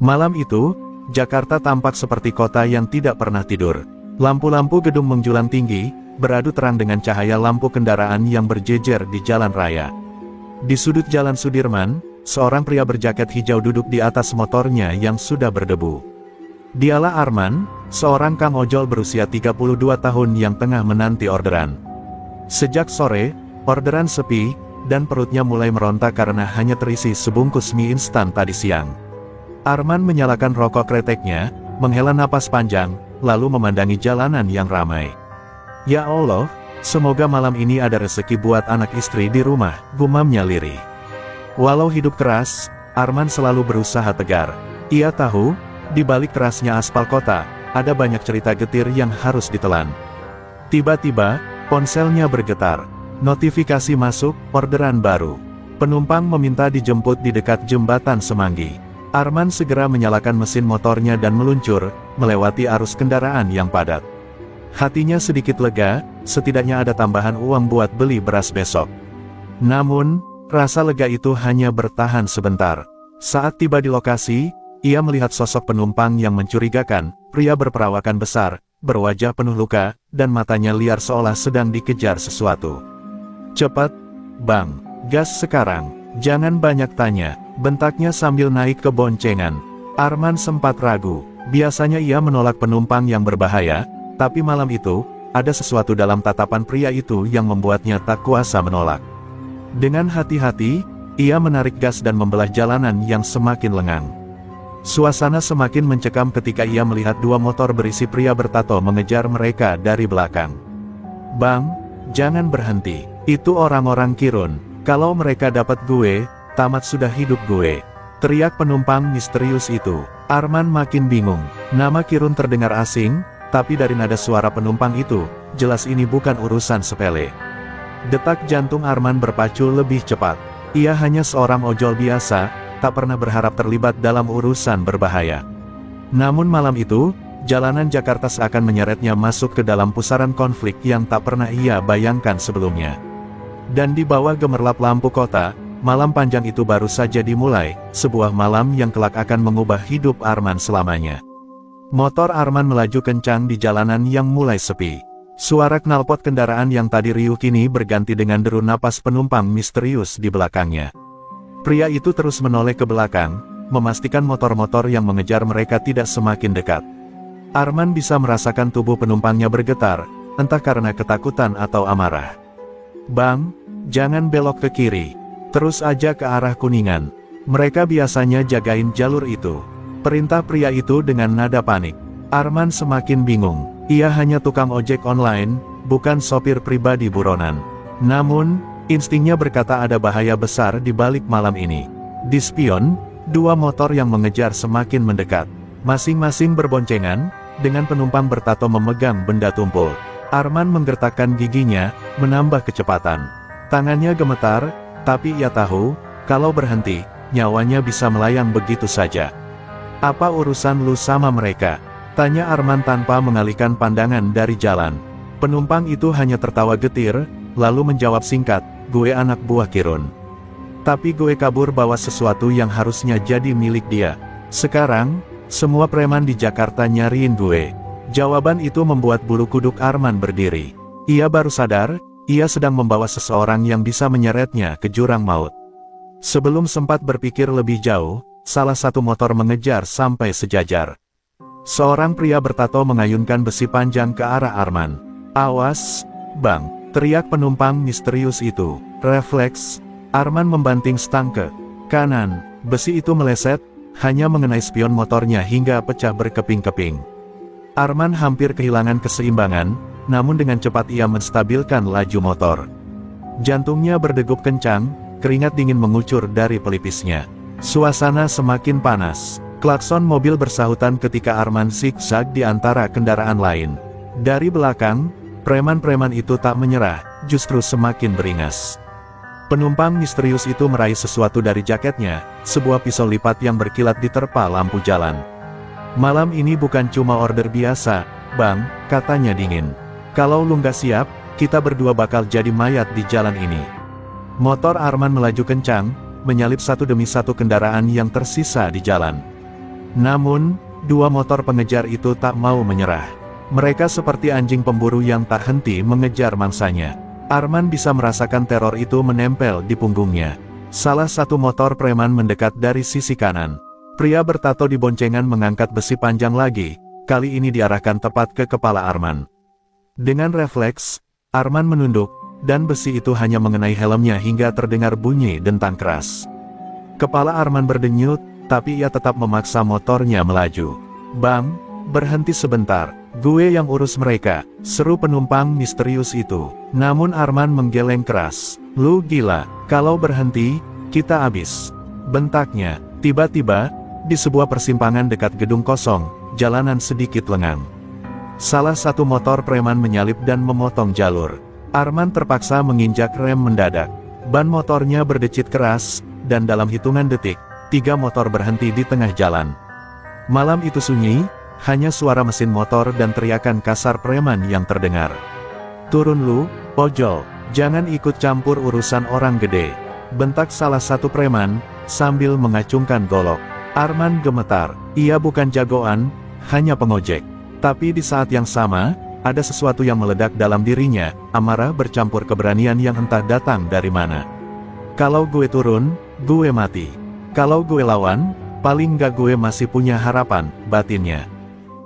Malam itu, Jakarta tampak seperti kota yang tidak pernah tidur. Lampu-lampu gedung menjulang tinggi, beradu terang dengan cahaya lampu kendaraan yang berjejer di jalan raya. Di sudut jalan Sudirman, seorang pria berjaket hijau duduk di atas motornya yang sudah berdebu. Dialah Arman, seorang kang ojol berusia 32 tahun yang tengah menanti orderan. Sejak sore, orderan sepi, dan perutnya mulai meronta karena hanya terisi sebungkus mie instan tadi siang. Arman menyalakan rokok kreteknya, menghela napas panjang, lalu memandangi jalanan yang ramai. Ya Allah, semoga malam ini ada rezeki buat anak istri di rumah, gumamnya lirih. Walau hidup keras, Arman selalu berusaha tegar. Ia tahu, di balik kerasnya aspal kota, ada banyak cerita getir yang harus ditelan. Tiba-tiba, ponselnya bergetar. Notifikasi masuk, orderan baru. Penumpang meminta dijemput di dekat jembatan Semanggi. Arman segera menyalakan mesin motornya dan meluncur, melewati arus kendaraan yang padat. Hatinya sedikit lega, setidaknya ada tambahan uang buat beli beras besok. Namun, rasa lega itu hanya bertahan sebentar. Saat tiba di lokasi, ia melihat sosok penumpang yang mencurigakan, pria berperawakan besar, berwajah penuh luka, dan matanya liar seolah sedang dikejar sesuatu. "Cepat, Bang, gas sekarang, jangan banyak tanya," bentaknya sambil naik ke boncengan. Arman sempat ragu, biasanya ia menolak penumpang yang berbahaya, tapi malam itu, ada sesuatu dalam tatapan pria itu yang membuatnya tak kuasa menolak. Dengan hati-hati, ia menarik gas dan membelah jalanan yang semakin lengang. Suasana semakin mencekam ketika ia melihat dua motor berisi pria bertato mengejar mereka dari belakang. "Bang, jangan berhenti, itu orang-orang Kirun, kalau mereka dapat gue, tamat sudah hidup gue," teriak penumpang misterius itu. Arman makin bingung, nama Kirun terdengar asing, tapi dari nada suara penumpang itu, jelas ini bukan urusan sepele. Detak jantung Arman berpacu lebih cepat. Ia hanya seorang ojol biasa, tak pernah berharap terlibat dalam urusan berbahaya. Namun malam itu, jalanan Jakarta seakan menyeretnya masuk ke dalam pusaran konflik yang tak pernah ia bayangkan sebelumnya. Dan di bawah gemerlap lampu kota, malam panjang itu baru saja dimulai, sebuah malam yang kelak akan mengubah hidup Arman selamanya. Motor Arman melaju kencang di jalanan yang mulai sepi. Suara knalpot kendaraan yang tadi riuh kini berganti dengan deru napas penumpang misterius di belakangnya. Pria itu terus menoleh ke belakang, memastikan motor-motor yang mengejar mereka tidak semakin dekat. Arman bisa merasakan tubuh penumpangnya bergetar, entah karena ketakutan atau amarah. "Bang, jangan belok ke kiri. Terus aja ke arah Kuningan. Mereka biasanya jagain jalur itu," perintah pria itu dengan nada panik. Arman semakin bingung. Ia hanya tukang ojek online, bukan sopir pribadi buronan. Namun, instingnya berkata ada bahaya besar di balik malam ini. Di spion, dua motor yang mengejar semakin mendekat. Masing-masing berboncengan, dengan penumpang bertato memegang benda tumpul. Arman menggertakkan giginya, menambah kecepatan. Tangannya gemetar, tapi ia tahu, kalau berhenti, nyawanya bisa melayang begitu saja. "Apa urusan lu sama mereka?" tanya Arman tanpa mengalihkan pandangan dari jalan. Penumpang itu hanya tertawa getir, lalu menjawab singkat, "Gue anak buah Kirun. Tapi gue kabur bawa sesuatu yang harusnya jadi milik dia. Sekarang, semua preman di Jakarta nyariin gue." Jawaban itu membuat bulu kuduk Arman berdiri. Ia baru sadar, ia sedang membawa seseorang yang bisa menyeretnya ke jurang maut. Sebelum sempat berpikir lebih jauh, salah satu motor mengejar sampai sejajar. Seorang pria bertato mengayunkan besi panjang ke arah Arman. "Awas, Bang!" teriak penumpang misterius itu. Refleks, Arman membanting stang ke kanan. Besi itu meleset, hanya mengenai spion motornya hingga pecah berkeping-keping. Arman hampir kehilangan keseimbangan, namun dengan cepat ia menstabilkan laju motor. Jantungnya berdegup kencang, keringat dingin mengucur dari pelipisnya. Suasana semakin panas. Klakson mobil bersahutan ketika Arman zigzag di antara kendaraan lain. Dari belakang, preman-preman itu tak menyerah, justru semakin beringas. Penumpang misterius itu meraih sesuatu dari jaketnya, sebuah pisau lipat yang berkilat diterpa lampu jalan. "Malam ini bukan cuma order biasa, Bang," katanya dingin. "Kalau lu nggak siap, kita berdua bakal jadi mayat di jalan ini." Motor Arman melaju kencang, menyalip satu demi satu kendaraan yang tersisa di jalan. Namun, dua motor pengejar itu tak mau menyerah. Mereka seperti anjing pemburu yang tak henti mengejar mangsanya. Arman bisa merasakan teror itu menempel di punggungnya. Salah satu motor preman mendekat dari sisi kanan. Pria bertato di boncengan mengangkat besi panjang lagi, kali ini diarahkan tepat ke kepala Arman. Dengan refleks, Arman menunduk, dan besi itu hanya mengenai helmnya hingga terdengar bunyi dentang keras. Kepala Arman berdenyut, tapi ia tetap memaksa motornya melaju. "Bang, berhenti sebentar, gue yang urus mereka," seru penumpang misterius itu. Namun Arman menggeleng keras. "Lu gila, kalau berhenti, kita habis," bentaknya. Tiba-tiba, di sebuah persimpangan dekat gedung kosong, jalanan sedikit lengang. Salah satu motor preman menyalip dan memotong jalur. Arman terpaksa menginjak rem mendadak. Ban motornya berdecit keras, dan dalam hitungan detik, 3 motor berhenti di tengah jalan. Malam itu sunyi, hanya suara mesin motor dan teriakan kasar preman yang terdengar. "Turun lu, ojol, jangan ikut campur urusan orang gede," bentak salah satu preman, sambil mengacungkan golok. Arman gemetar, ia bukan jagoan, hanya pengojek. Tapi di saat yang sama, ada sesuatu yang meledak dalam dirinya, amarah bercampur keberanian yang entah datang dari mana. "Kalau gue turun, gue mati. Kalau gue lawan, paling nggak gue masih punya harapan," batinnya.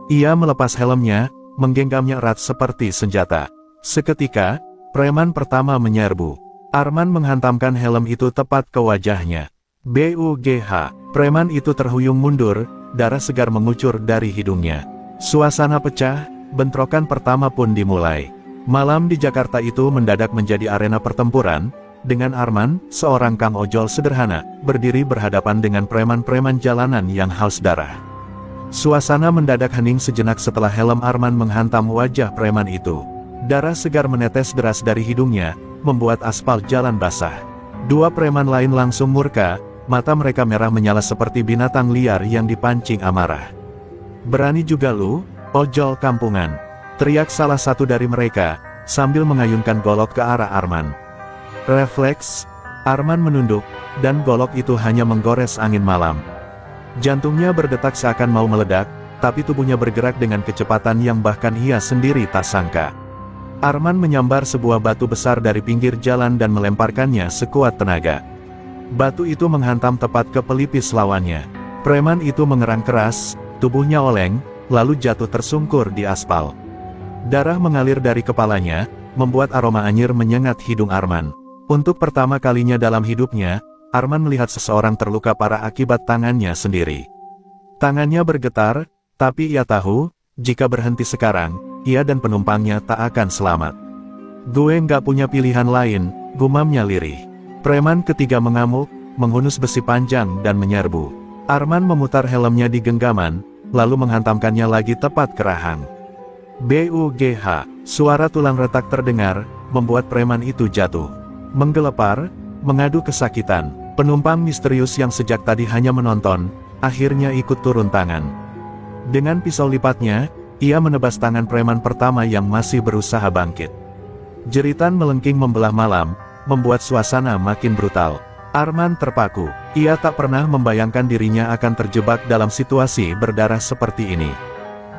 Ia melepas helmnya, menggenggamnya erat seperti senjata. Seketika, preman pertama menyerbu. Arman menghantamkan helm itu tepat ke wajahnya. "BUGH!" Preman itu terhuyung mundur, darah segar mengucur dari hidungnya. Suasana pecah. Bentrokan pertama pun dimulai. Malam di Jakarta itu mendadak menjadi arena pertempuran, dengan Arman, seorang kang ojol sederhana, berdiri berhadapan dengan preman-preman jalanan yang haus darah. Suasana mendadak hening sejenak setelah helm Arman menghantam wajah preman itu. Darah segar menetes deras dari hidungnya, membuat aspal jalan basah. Dua preman lain langsung murka, mata mereka merah menyala seperti binatang liar yang dipancing amarah. "Berani juga lu, ojol kampungan!" teriak salah satu dari mereka, sambil mengayunkan golok ke arah Arman. Refleks, Arman menunduk, dan golok itu hanya menggores angin malam. Jantungnya berdetak seakan mau meledak, tapi tubuhnya bergerak dengan kecepatan yang bahkan ia sendiri tak sangka. Arman menyambar sebuah batu besar dari pinggir jalan dan melemparkannya sekuat tenaga. Batu itu menghantam tepat ke pelipis lawannya. Preman itu mengerang keras, tubuhnya oleng, lalu jatuh tersungkur di aspal. Darah mengalir dari kepalanya, membuat aroma anyir menyengat hidung Arman. Untuk pertama kalinya dalam hidupnya, Arman melihat seseorang terluka parah akibat tangannya sendiri. Tangannya bergetar, tapi ia tahu, jika berhenti sekarang, ia dan penumpangnya tak akan selamat. "Gue nggak punya pilihan lain," gumamnya lirih. Preman ketiga mengamuk, menghunus besi panjang dan menyerbu. Arman memutar helmnya di genggaman, lalu menghantamkannya lagi tepat ke rahang. "BUGH!" Suara tulang retak terdengar, membuat preman itu jatuh. Menggelepar, mengadu kesakitan. Penumpang misterius yang sejak tadi hanya menonton, akhirnya ikut turun tangan. Dengan pisau lipatnya, ia menebas tangan preman pertama yang masih berusaha bangkit. Jeritan melengking membelah malam, membuat suasana makin brutal. Arman terpaku. Ia tak pernah membayangkan dirinya akan terjebak dalam situasi berdarah seperti ini.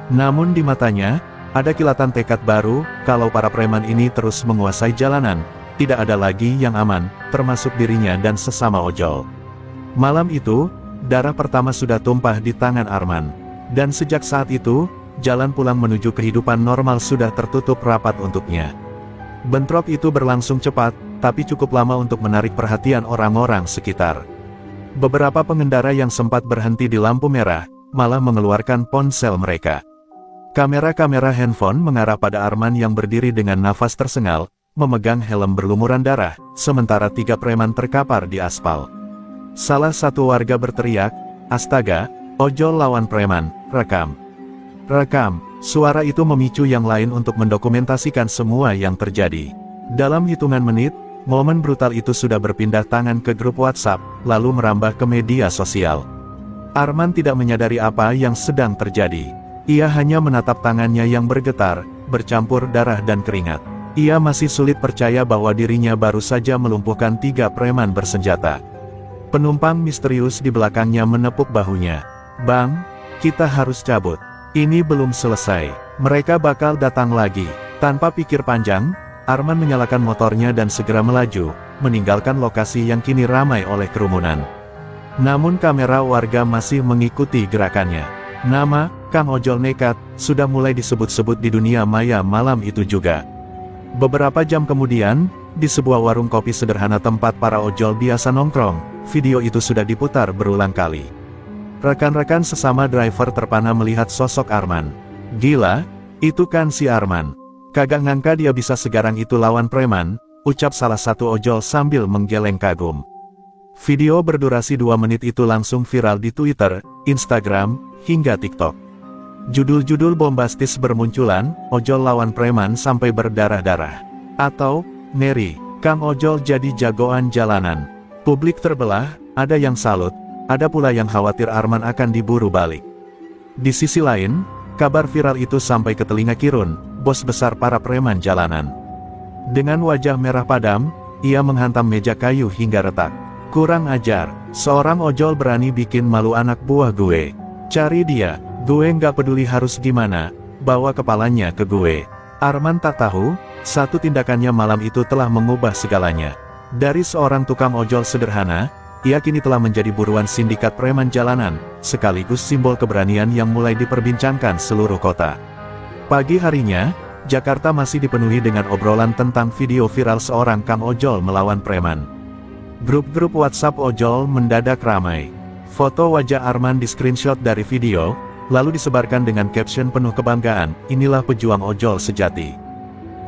Namun di matanya, ada kilatan tekad baru, kalau para preman ini terus menguasai jalanan, tidak ada lagi yang aman, termasuk dirinya dan sesama ojol. Malam itu, darah pertama sudah tumpah di tangan Arman. Dan sejak saat itu, jalan pulang menuju kehidupan normal sudah tertutup rapat untuknya. Bentrok itu berlangsung cepat, tapi cukup lama untuk menarik perhatian orang-orang sekitar. Beberapa pengendara yang sempat berhenti di lampu merah, malah mengeluarkan ponsel mereka. Kamera-kamera handphone mengarah pada Arman yang berdiri dengan nafas tersengal, memegang helm berlumuran darah, sementara 3 preman terkapar di aspal. Salah satu warga berteriak, "Astaga, ojol lawan preman, rekam. Rekam!" Suara itu memicu yang lain untuk mendokumentasikan semua yang terjadi. Dalam hitungan menit, momen brutal itu sudah berpindah tangan ke grup WhatsApp, lalu merambah ke media sosial. Arman tidak menyadari apa yang sedang terjadi. Ia hanya menatap tangannya yang bergetar, bercampur darah dan keringat. Ia masih sulit percaya bahwa dirinya baru saja melumpuhkan 3 preman bersenjata. Penumpang misterius di belakangnya menepuk bahunya. "Bang, Kita harus cabut. Ini belum selesai. Mereka bakal datang lagi. Tanpa pikir panjang, Arman menyalakan motornya dan segera melaju, meninggalkan lokasi yang kini ramai oleh kerumunan. Namun kamera warga masih mengikuti gerakannya. Nama, Kang Ojol Nekat, sudah mulai disebut-sebut di dunia maya malam itu juga. Beberapa jam kemudian, di sebuah warung kopi sederhana tempat para ojol biasa nongkrong, video itu sudah diputar berulang kali. Rekan-rekan sesama driver terpana melihat sosok Arman. Gila, itu kan si Arman. Kagak ngangka dia bisa segarang itu lawan preman, ucap salah satu ojol sambil menggeleng kagum. Video berdurasi 2 menit itu langsung viral di Twitter, Instagram, hingga TikTok. Judul-judul bombastis bermunculan, ojol lawan preman sampai berdarah-darah. Atau, Neri, Kang Ojol jadi jagoan jalanan. Publik terbelah, ada yang salut, ada pula yang khawatir Arman akan diburu balik. Di sisi lain, kabar viral itu sampai ke telinga Kirun, bos besar para preman jalanan. Dengan wajah merah padam, ia menghantam meja kayu hingga retak. Kurang ajar, seorang ojol berani bikin malu anak buah gue. Cari dia, gue nggak peduli harus gimana, bawa kepalanya ke gue. Arman tak tahu, satu tindakannya malam itu telah mengubah segalanya. Dari seorang tukang ojol sederhana, ia kini telah menjadi buruan sindikat preman jalanan, sekaligus simbol keberanian yang mulai diperbincangkan seluruh kota. Pagi harinya, Jakarta masih dipenuhi dengan obrolan tentang video viral seorang Kang Ojol melawan preman. Grup-grup WhatsApp ojol mendadak ramai. Foto wajah Arman di-screenshot dari video, lalu disebarkan dengan caption penuh kebanggaan, inilah pejuang ojol sejati.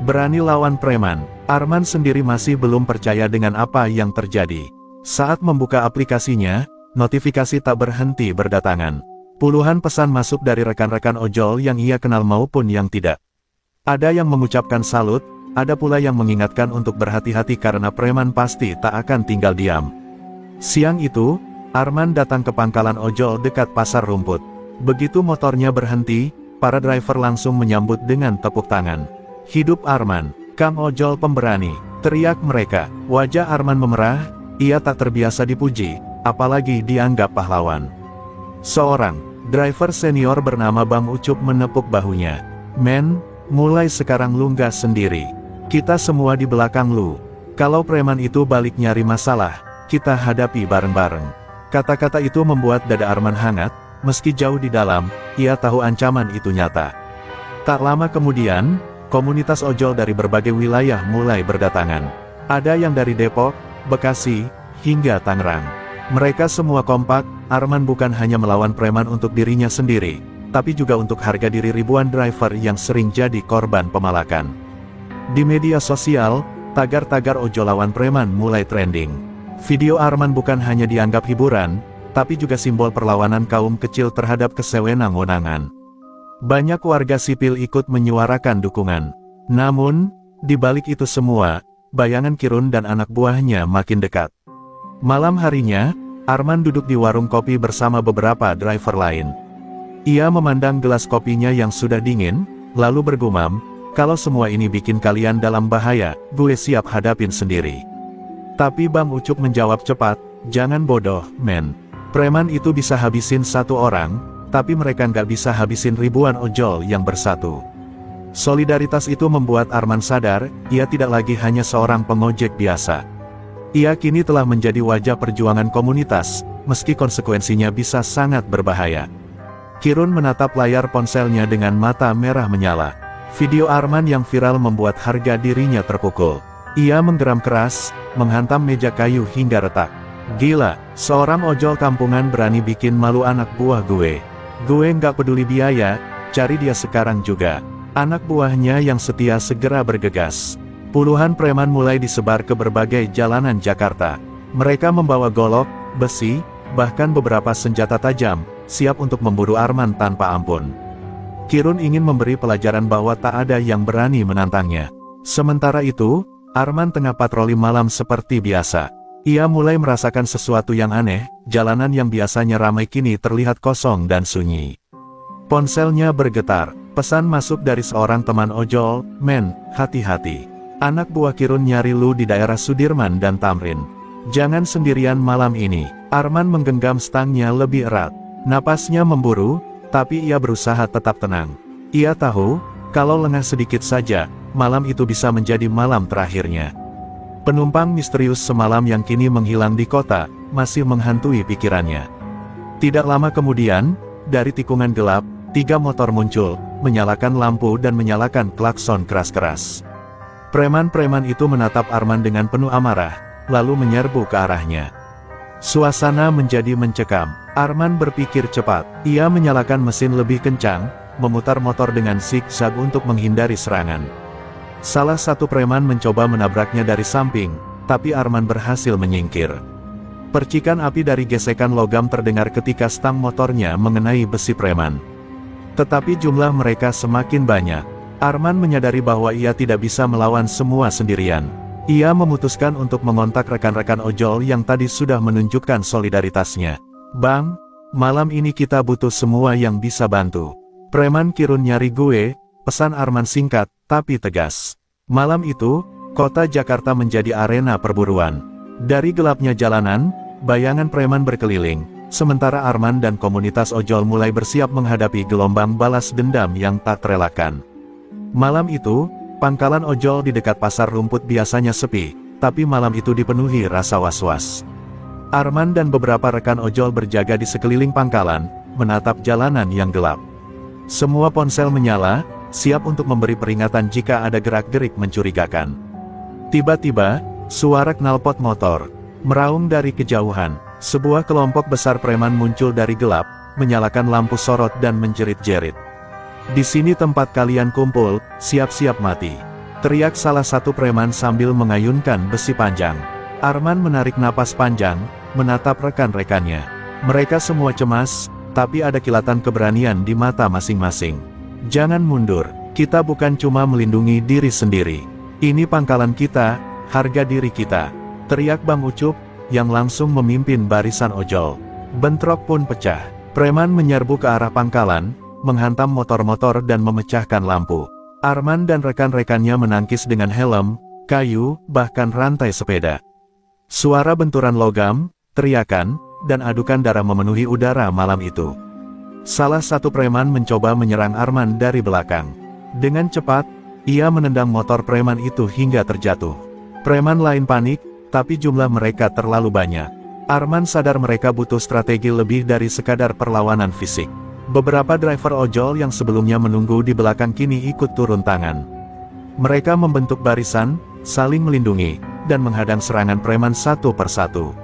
Berani lawan preman, Arman sendiri masih belum percaya dengan apa yang terjadi. Saat membuka aplikasinya, notifikasi tak berhenti berdatangan. Puluhan pesan masuk dari rekan-rekan ojol yang ia kenal maupun yang tidak. Ada yang mengucapkan salut, ada pula yang mengingatkan untuk berhati-hati karena preman pasti tak akan tinggal diam. Siang itu, Arman datang ke pangkalan ojol dekat pasar rumput. Begitu motornya berhenti, para driver langsung menyambut dengan tepuk tangan. Hidup Arman, Kang Ojol pemberani, teriak mereka. Wajah Arman memerah, ia tak terbiasa dipuji, apalagi dianggap pahlawan. Seorang driver senior bernama Bang Ucup menepuk bahunya. Men, mulai sekarang lu nggak sendiri. Kita semua di belakang lu. Kalau preman itu balik nyari masalah, kita hadapi bareng-bareng. Kata-kata itu membuat dada Arman hangat, meski jauh di dalam, ia tahu ancaman itu nyata. Tak lama kemudian, komunitas ojol dari berbagai wilayah mulai berdatangan. Ada yang dari Depok, Bekasi, hingga Tangerang. Mereka semua kompak, Arman bukan hanya melawan preman untuk dirinya sendiri, tapi juga untuk harga diri ribuan driver yang sering jadi korban pemalakan. Di media sosial, tagar-tagar ojol lawan preman mulai trending. Video Arman bukan hanya dianggap hiburan, tapi juga simbol perlawanan kaum kecil terhadap kesewenang-wenangan. Banyak warga sipil ikut menyuarakan dukungan. Namun, di balik itu semua, bayangan Kirun dan anak buahnya makin dekat. Malam harinya, Arman duduk di warung kopi bersama beberapa driver lain. Ia memandang gelas kopinya yang sudah dingin, lalu bergumam, kalau semua ini bikin kalian dalam bahaya, gue siap hadapin sendiri. Tapi Bang Ucup menjawab cepat, jangan bodoh, men. Preman itu bisa habisin satu orang, tapi mereka nggak bisa habisin ribuan ojol yang bersatu. Solidaritas itu membuat Arman sadar, ia tidak lagi hanya seorang pengojek biasa. Ia kini telah menjadi wajah perjuangan komunitas, meski konsekuensinya bisa sangat berbahaya. Kirun menatap layar ponselnya dengan mata merah menyala. Video Arman yang viral membuat harga dirinya terpukul. Ia menggeram keras, menghantam meja kayu hingga retak. Gila, seorang ojol kampungan berani bikin malu anak buah gue. Gue nggak peduli biaya, cari dia sekarang juga. Anak buahnya yang setia segera bergegas. Puluhan preman mulai disebar ke berbagai jalanan Jakarta. Mereka membawa golok, besi, bahkan beberapa senjata tajam, siap untuk memburu Arman tanpa ampun. Kirun ingin memberi pelajaran bahwa tak ada yang berani menantangnya. Sementara itu, Arman tengah patroli malam seperti biasa. Ia mulai merasakan sesuatu yang aneh, jalanan yang biasanya ramai kini terlihat kosong dan sunyi. Ponselnya bergetar, pesan masuk dari seorang teman ojol, men, hati-hati. Anak buah Kirun nyari lu di daerah Sudirman dan Tamrin. Jangan sendirian malam ini. Arman menggenggam stangnya lebih erat. Napasnya memburu, tapi ia berusaha tetap tenang. Ia tahu, kalau lengah sedikit saja, malam itu bisa menjadi malam terakhirnya. Penumpang misterius semalam yang kini menghilang di kota, masih menghantui pikirannya. Tidak lama kemudian, dari tikungan gelap, 3 motor muncul, menyalakan lampu dan menyalakan klakson keras-keras. Preman-preman itu menatap Arman dengan penuh amarah, lalu menyerbu ke arahnya. Suasana menjadi mencekam. Arman berpikir cepat. Ia menyalakan mesin lebih kencang, memutar motor dengan zigzag untuk menghindari serangan. Salah satu preman mencoba menabraknya dari samping, tapi Arman berhasil menyingkir. Percikan api dari gesekan logam terdengar ketika stang motornya mengenai besi preman. Tetapi jumlah mereka semakin banyak. Arman menyadari bahwa ia tidak bisa melawan semua sendirian. Ia memutuskan untuk mengontak rekan-rekan ojol yang tadi sudah menunjukkan solidaritasnya. "Bang, malam ini kita butuh semua yang bisa bantu. Preman Kirun nyari gue," pesan Arman singkat, tapi tegas. Malam itu, kota Jakarta menjadi arena perburuan. Dari gelapnya jalanan, bayangan preman berkeliling, sementara Arman dan komunitas ojol mulai bersiap menghadapi gelombang balas dendam yang tak terelakkan. Malam itu, pangkalan ojol di dekat pasar rumput biasanya sepi, tapi malam itu dipenuhi rasa was-was. Arman dan beberapa rekan ojol berjaga di sekeliling pangkalan, menatap jalanan yang gelap. Semua ponsel menyala, siap untuk memberi peringatan jika ada gerak-gerik mencurigakan. Tiba-tiba, suara knalpot motor meraung dari kejauhan. Sebuah kelompok besar preman muncul dari gelap, menyalakan lampu sorot dan menjerit-jerit. "Di sini tempat kalian kumpul, siap-siap mati," teriak salah satu preman sambil mengayunkan besi panjang. Arman menarik napas panjang, menatap rekan-rekannya. Mereka semua cemas, tapi ada kilatan keberanian di mata masing-masing. "Jangan mundur, kita bukan cuma melindungi diri sendiri. Ini pangkalan kita, harga diri kita," teriak Bang Ucup, yang langsung memimpin barisan ojol. Bentrok pun pecah. Preman menyerbu ke arah pangkalan, menghantam motor-motor dan memecahkan lampu. Arman dan rekan-rekannya menangkis dengan helm, kayu, bahkan rantai sepeda. Suara benturan logam, teriakan, dan adukan darah memenuhi udara malam itu. Salah satu preman mencoba menyerang Arman dari belakang. Dengan cepat, ia menendang motor preman itu hingga terjatuh. Preman lain panik, tapi jumlah mereka terlalu banyak. Arman sadar mereka butuh strategi lebih dari sekadar perlawanan fisik. Beberapa driver ojol yang sebelumnya menunggu di belakang kini ikut turun tangan. Mereka membentuk barisan, saling melindungi, dan menghadang serangan preman satu persatu.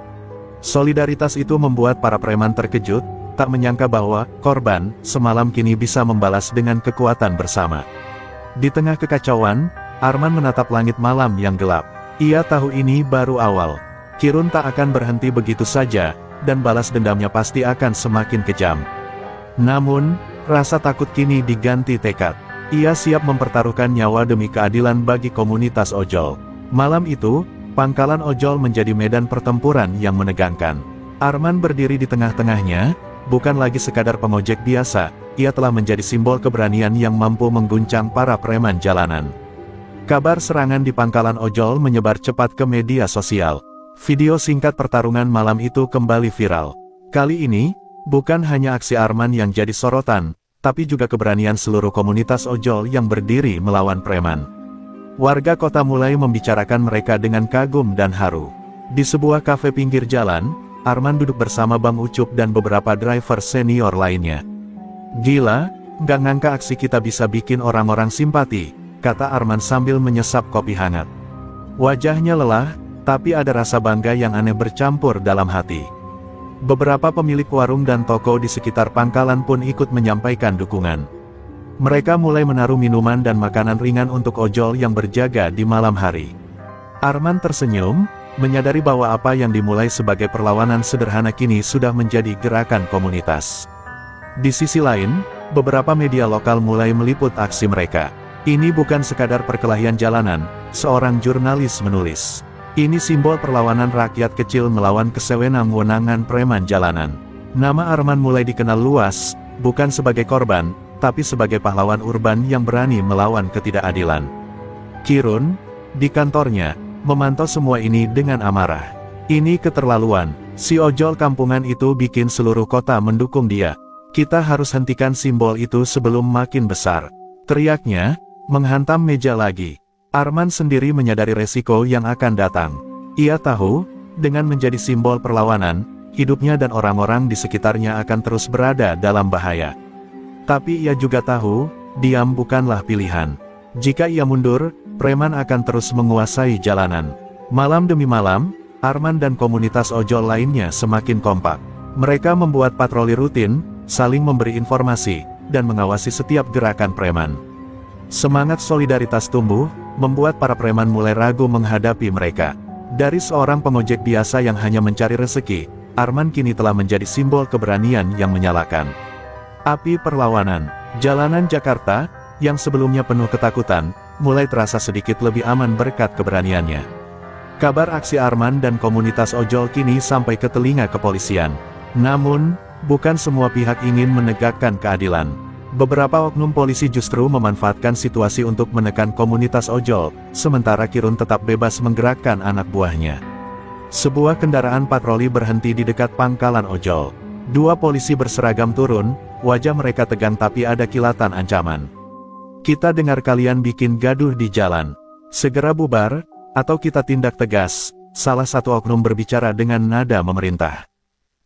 Solidaritas itu membuat para preman terkejut, tak menyangka bahwa korban semalam kini bisa membalas dengan kekuatan bersama. Di tengah kekacauan, Arman menatap langit malam yang gelap. Ia tahu ini baru awal. Kirun tak akan berhenti begitu saja, dan balas dendamnya pasti akan semakin kejam. Namun, rasa takut kini diganti tekad. Ia siap mempertaruhkan nyawa demi keadilan bagi komunitas ojol. Malam itu, pangkalan ojol menjadi medan pertempuran yang menegangkan. Arman berdiri di tengah-tengahnya, bukan lagi sekadar pengojek biasa, ia telah menjadi simbol keberanian yang mampu mengguncang para preman jalanan. Kabar serangan di pangkalan ojol menyebar cepat ke media sosial. Video singkat pertarungan malam itu kembali viral. Kali ini, bukan hanya aksi Arman yang jadi sorotan, tapi juga keberanian seluruh komunitas ojol yang berdiri melawan preman. Warga kota mulai membicarakan mereka dengan kagum dan haru. Di sebuah kafe pinggir jalan, Arman duduk bersama Bang Ucup dan beberapa driver senior lainnya. "Gila, nggak ngangka aksi kita bisa bikin orang-orang simpati," kata Arman sambil menyesap kopi hangat. Wajahnya lelah, tapi ada rasa bangga yang aneh bercampur dalam hati. Beberapa pemilik warung dan toko di sekitar pangkalan pun ikut menyampaikan dukungan. Mereka mulai menaruh minuman dan makanan ringan untuk ojol yang berjaga di malam hari. Arman tersenyum, menyadari bahwa apa yang dimulai sebagai perlawanan sederhana kini sudah menjadi gerakan komunitas. Di sisi lain, beberapa media lokal mulai meliput aksi mereka. "Ini bukan sekadar perkelahian jalanan," seorang jurnalis menulis. "Ini simbol perlawanan rakyat kecil melawan kesewenang-wenangan preman jalanan." Nama Arman mulai dikenal luas, bukan sebagai korban, tapi sebagai pahlawan urban yang berani melawan ketidakadilan. Kirun, di kantornya, memantau semua ini dengan amarah. "Ini keterlaluan, si ojol kampungan itu bikin seluruh kota mendukung dia." Kita harus hentikan simbol itu sebelum makin besar. Teriaknya, menghantam meja lagi. Arman sendiri menyadari resiko yang akan datang. Ia tahu, dengan menjadi simbol perlawanan, hidupnya dan orang-orang di sekitarnya akan terus berada dalam bahaya. Tapi ia juga tahu, diam bukanlah pilihan. Jika ia mundur, preman akan terus menguasai jalanan. Malam demi malam, Arman dan komunitas ojol lainnya semakin kompak. Mereka membuat patroli rutin, saling memberi informasi, dan mengawasi setiap gerakan preman. Semangat solidaritas tumbuh, membuat para preman mulai ragu menghadapi mereka. Dari seorang pengojek biasa yang hanya mencari rezeki, Arman kini telah menjadi simbol keberanian yang menyalakan api perlawanan. Jalanan Jakarta, yang sebelumnya penuh ketakutan, mulai terasa sedikit lebih aman berkat keberaniannya. Kabar aksi Arman dan komunitas ojol kini sampai ke telinga kepolisian. Namun, bukan semua pihak ingin menegakkan keadilan. Beberapa oknum polisi justru memanfaatkan situasi untuk menekan komunitas ojol, sementara Kirun tetap bebas menggerakkan anak buahnya. Sebuah kendaraan patroli berhenti di dekat pangkalan ojol. Dua polisi berseragam turun, wajah mereka tegang tapi ada kilatan ancaman. Kita dengar kalian bikin gaduh di jalan. Segera bubar, atau kita tindak tegas, salah satu oknum berbicara dengan nada memerintah.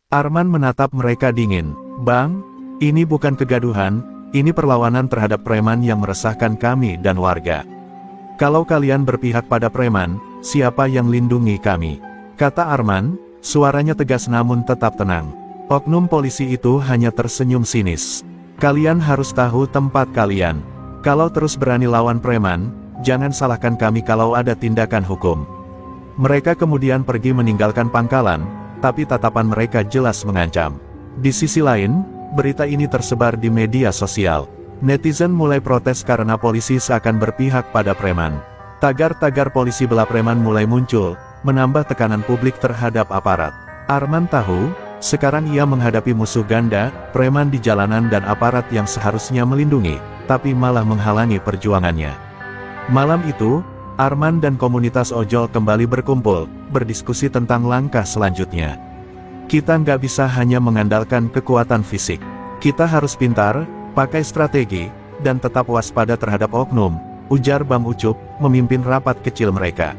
Arman menatap mereka dingin. Bang, ini bukan kegaduhan, ini perlawanan terhadap preman yang meresahkan kami dan warga. Kalau kalian berpihak pada preman, siapa yang lindungi kami? Kata Arman, suaranya tegas namun tetap tenang. Oknum polisi itu hanya tersenyum sinis. Kalian harus tahu tempat kalian. Kalau terus berani lawan preman, jangan salahkan kami kalau ada tindakan hukum. Mereka kemudian pergi meninggalkan pangkalan, tapi tatapan mereka jelas mengancam. Di sisi lain, berita ini tersebar di media sosial. Netizen mulai protes karena polisi seakan berpihak pada preman. Tagar-tagar polisi bela preman mulai muncul, menambah tekanan publik terhadap aparat. Arman tahu, sekarang ia menghadapi musuh ganda, preman di jalanan dan aparat yang seharusnya melindungi, tapi malah menghalangi perjuangannya. Malam itu, Arman dan komunitas ojol kembali berkumpul, berdiskusi tentang langkah selanjutnya. Kita nggak bisa hanya mengandalkan kekuatan fisik. Kita harus pintar, pakai strategi, dan tetap waspada terhadap oknum, ujar Bang Ucup, memimpin rapat kecil mereka.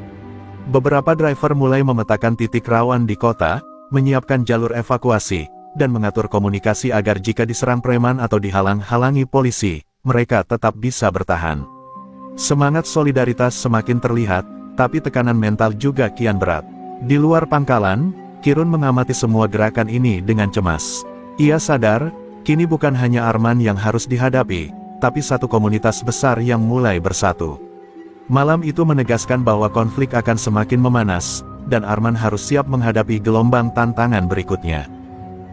Beberapa driver mulai memetakan titik rawan di kota, menyiapkan jalur evakuasi, dan mengatur komunikasi agar jika diserang preman atau dihalang-halangi polisi, mereka tetap bisa bertahan. Semangat solidaritas semakin terlihat, tapi tekanan mental juga kian berat. Di luar pangkalan, Kirun mengamati semua gerakan ini dengan cemas. Ia sadar, kini bukan hanya Arman yang harus dihadapi, tapi satu komunitas besar yang mulai bersatu. Malam itu menegaskan bahwa konflik akan semakin memanas, dan Arman harus siap menghadapi gelombang tantangan berikutnya.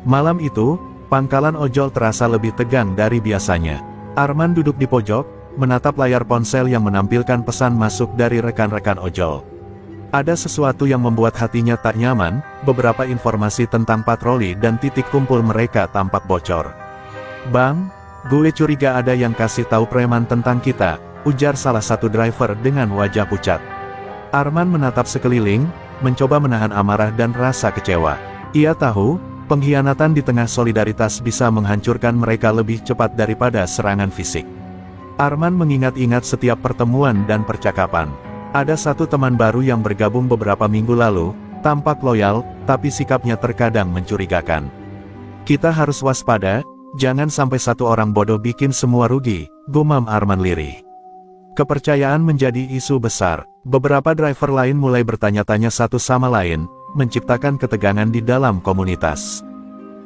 Malam itu, pangkalan ojol terasa lebih tegang dari biasanya. Arman duduk di pojok, menatap layar ponsel yang menampilkan pesan masuk dari rekan-rekan ojol. Ada sesuatu yang membuat hatinya tak nyaman, beberapa informasi tentang patroli dan titik kumpul mereka tampak bocor. Bang, gue curiga ada yang kasih tahu preman tentang kita, ujar salah satu driver dengan wajah pucat. Arman menatap sekeliling, mencoba menahan amarah dan rasa kecewa. Ia tahu, pengkhianatan di tengah solidaritas bisa menghancurkan mereka lebih cepat daripada serangan fisik. Arman mengingat-ingat setiap pertemuan dan percakapan. Ada satu teman baru yang bergabung beberapa minggu lalu, tampak loyal, tapi sikapnya terkadang mencurigakan. Kita harus waspada, jangan sampai satu orang bodoh bikin semua rugi, gumam Arman lirih. Kepercayaan menjadi isu besar. Beberapa driver lain mulai bertanya-tanya satu sama lain, menciptakan ketegangan di dalam komunitas.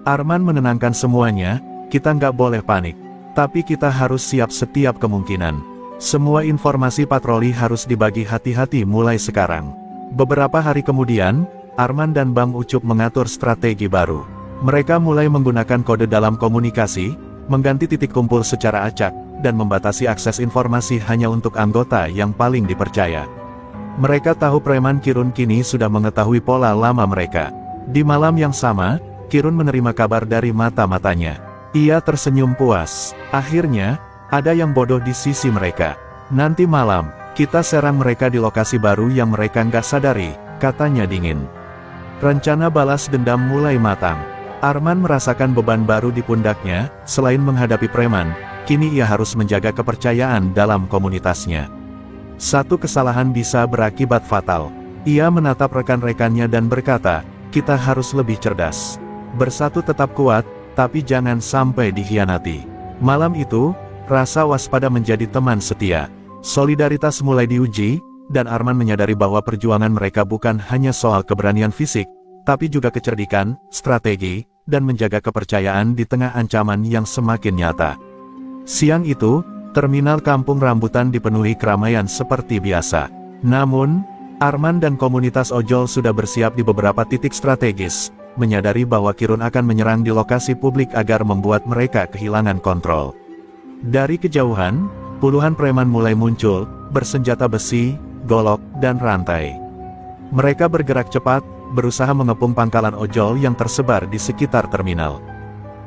Arman menenangkan semuanya, kita nggak boleh panik. Tapi kita harus siap setiap kemungkinan. Semua informasi patroli harus dibagi hati-hati mulai sekarang. Beberapa hari kemudian, Arman dan Bang Ucup mengatur strategi baru. Mereka mulai menggunakan kode dalam komunikasi, mengganti titik kumpul secara acak, dan membatasi akses informasi hanya untuk anggota yang paling dipercaya. Mereka tahu preman Kirun kini sudah mengetahui pola lama mereka. Di malam yang sama, Kirun menerima kabar dari mata-matanya. Ia tersenyum puas. Akhirnya, ada yang bodoh di sisi mereka. Nanti malam, kita serang mereka di lokasi baru yang mereka nggak sadari, katanya dingin. Rencana balas dendam mulai matang. Arman merasakan beban baru di pundaknya. Selain menghadapi preman, kini ia harus menjaga kepercayaan dalam komunitasnya. Satu kesalahan bisa berakibat fatal. Ia menatap rekan-rekannya dan berkata, "Kita harus lebih cerdas. Bersatu tetap kuat, tapi jangan sampai dikhianati." Malam itu, rasa waspada menjadi teman setia. Solidaritas mulai diuji, dan Arman menyadari bahwa perjuangan mereka bukan hanya soal keberanian fisik, tapi juga kecerdikan, strategi, dan menjaga kepercayaan di tengah ancaman yang semakin nyata. Siang itu, terminal Kampung Rambutan dipenuhi keramaian seperti biasa. Namun, Arman dan komunitas ojol sudah bersiap di beberapa titik strategis, menyadari bahwa Kirun akan menyerang di lokasi publik agar membuat mereka kehilangan kontrol. Dari kejauhan, puluhan preman mulai muncul, bersenjata besi, golok, dan rantai. Mereka bergerak cepat, berusaha mengepung pangkalan ojol yang tersebar di sekitar terminal.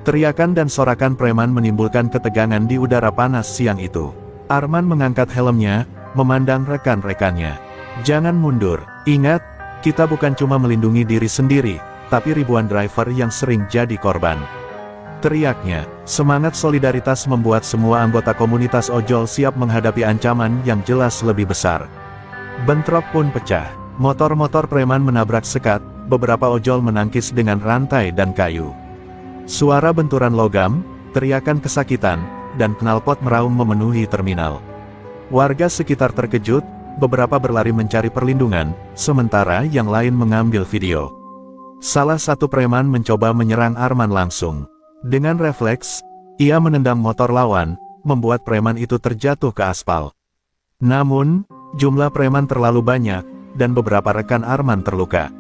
Teriakan dan sorakan preman menimbulkan ketegangan di udara panas siang itu. Arman mengangkat helmnya, memandang rekan-rekannya. "Jangan mundur. Ingat, kita bukan cuma melindungi diri sendiri, tapi ribuan driver yang sering jadi korban." Teriaknya. Semangat solidaritas membuat semua anggota komunitas ojol siap menghadapi ancaman yang jelas lebih besar. Bentrok pun pecah. Motor-motor preman menabrak sekat, beberapa ojol menangkis dengan rantai dan kayu. Suara benturan logam, teriakan kesakitan, dan knalpot meraung memenuhi terminal. Warga sekitar terkejut, beberapa berlari mencari perlindungan, sementara yang lain mengambil video. Salah satu preman mencoba menyerang Arman langsung. Dengan refleks, ia menendang motor lawan, membuat preman itu terjatuh ke aspal. Namun, jumlah preman terlalu banyak, dan beberapa rekan Arman terluka.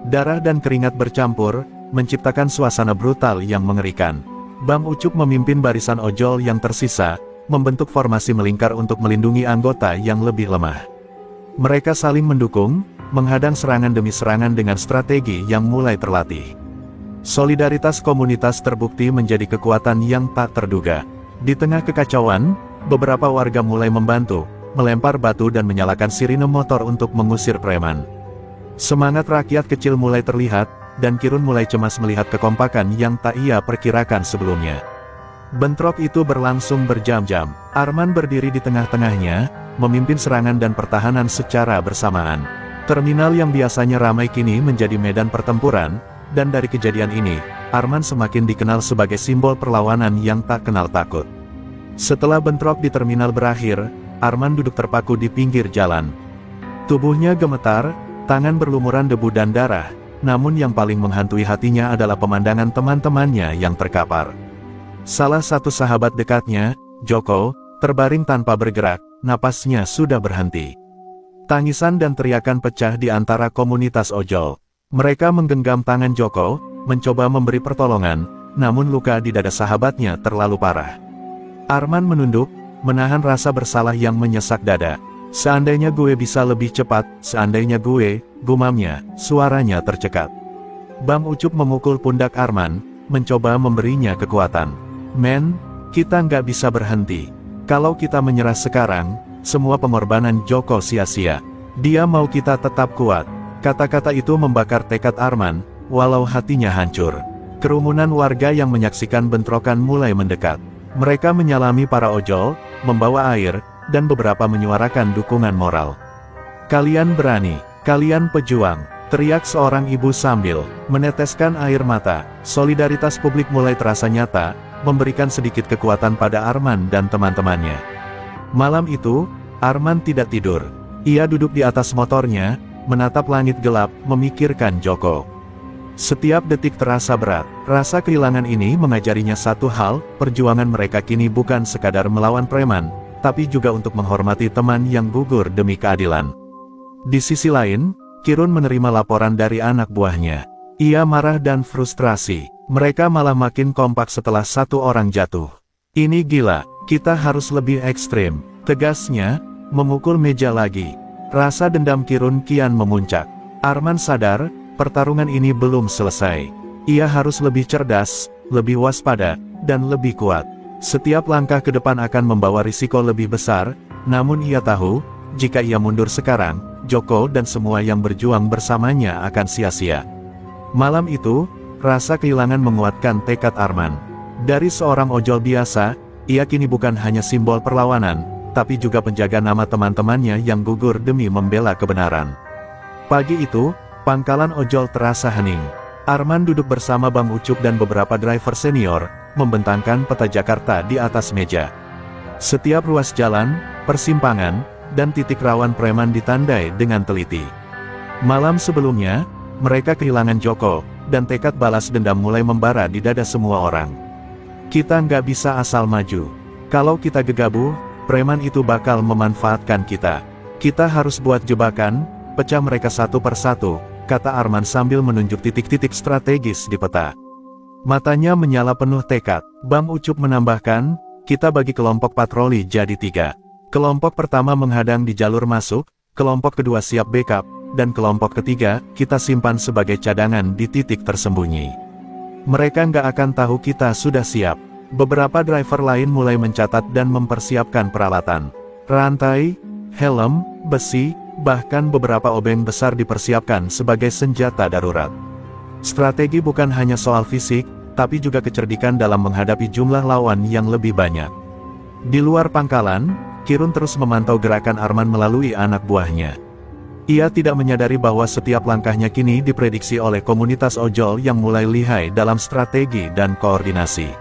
Darah dan keringat bercampur, menciptakan suasana brutal yang mengerikan. Bang Ucup memimpin barisan ojol yang tersisa, membentuk formasi melingkar untuk melindungi anggota yang lebih lemah. Mereka saling mendukung, menghadang serangan demi serangan dengan strategi yang mulai terlatih. Solidaritas komunitas terbukti menjadi kekuatan yang tak terduga. Di tengah kekacauan, beberapa warga mulai membantu, melempar batu dan menyalakan sirine motor untuk mengusir preman. Semangat rakyat kecil mulai terlihat, dan Kirun mulai cemas melihat kekompakan yang tak ia perkirakan sebelumnya. Bentrok itu berlangsung berjam-jam. Arman berdiri di tengah-tengahnya, memimpin serangan dan pertahanan secara bersamaan. Terminal yang biasanya ramai kini menjadi medan pertempuran, dan dari kejadian ini, Arman semakin dikenal sebagai simbol perlawanan yang tak kenal takut. Setelah bentrok di terminal berakhir, Arman duduk terpaku di pinggir jalan. Tubuhnya gemetar, tangan berlumuran debu dan darah, namun yang paling menghantui hatinya adalah pemandangan teman-temannya yang terkapar. Salah satu sahabat dekatnya, Joko, terbaring tanpa bergerak, napasnya sudah berhenti. Tangisan dan teriakan pecah di antara komunitas ojol. Mereka menggenggam tangan Joko, mencoba memberi pertolongan, namun luka di dada sahabatnya terlalu parah. Arman menunduk, menahan rasa bersalah yang menyesak dada. "Seandainya gue bisa lebih cepat, seandainya gue," gumamnya, suaranya tercekat. Bang Ucup memukul pundak Arman, mencoba memberinya kekuatan. "Men, kita nggak bisa berhenti. Kalau kita menyerah sekarang, semua pengorbanan Joko sia-sia. Dia mau kita tetap kuat." Kata-kata itu membakar tekad Arman, walau hatinya hancur. Kerumunan warga yang menyaksikan bentrokan mulai mendekat. Mereka menyalami para ojol, membawa air, dan beberapa menyuarakan dukungan moral. "Kalian berani, kalian pejuang," teriak seorang ibu sambil meneteskan air mata. Solidaritas publik mulai terasa nyata, memberikan sedikit kekuatan pada Arman dan teman-temannya. Malam itu, Arman tidak tidur. Ia duduk di atas motornya, menatap langit gelap, memikirkan Joko. Setiap detik terasa berat. Rasa kehilangan ini mengajarinya satu hal, perjuangan mereka kini bukan sekadar melawan preman, tapi juga untuk menghormati teman yang gugur demi keadilan. Di sisi lain, Kirun menerima laporan dari anak buahnya. Ia marah dan frustrasi. Mereka malah makin kompak setelah satu orang jatuh. "Ini gila, kita harus lebih ekstrim," tegasnya, memukul meja lagi. Rasa dendam Kirun kian memuncak. Arman sadar, pertarungan ini belum selesai. Ia harus lebih cerdas, lebih waspada, dan lebih kuat. Setiap langkah ke depan akan membawa risiko lebih besar, namun ia tahu, jika ia mundur sekarang, Joko dan semua yang berjuang bersamanya akan sia-sia. Malam itu, Rasa kehilangan menguatkan tekad Arman. Dari seorang ojol biasa, ia kini bukan hanya simbol perlawanan, tapi juga penjaga nama teman-temannya yang gugur demi membela kebenaran. Pagi itu, pangkalan ojol terasa hening. Arman duduk bersama Bang Ucup dan beberapa driver senior, membentangkan peta Jakarta di atas meja. Setiap ruas jalan, persimpangan, dan titik rawan preman ditandai dengan teliti. Malam sebelumnya, mereka kehilangan Joko, dan tekad balas dendam mulai membara di dada semua orang. Kita nggak bisa asal maju. Kalau kita gegabah, preman itu bakal memanfaatkan kita. Kita harus buat jebakan, pecah mereka satu persatu, kata Arman sambil menunjuk titik-titik strategis di peta. Matanya menyala penuh tekad. Bang Ucup menambahkan, kita bagi kelompok patroli jadi 3. Kelompok pertama menghadang di jalur masuk, kelompok kedua siap backup, dan kelompok ketiga, kita simpan sebagai cadangan di titik tersembunyi. Mereka nggak akan tahu kita sudah siap. Beberapa driver lain mulai mencatat dan mempersiapkan peralatan. Rantai, helm, besi, bahkan beberapa obeng besar dipersiapkan sebagai senjata darurat. Strategi bukan hanya soal fisik, tapi juga kecerdikan dalam menghadapi jumlah lawan yang lebih banyak. Di luar pangkalan, Kirun terus memantau gerakan Arman melalui anak buahnya. Ia tidak menyadari bahwa setiap langkahnya kini diprediksi oleh komunitas ojol yang mulai lihai dalam strategi dan koordinasi.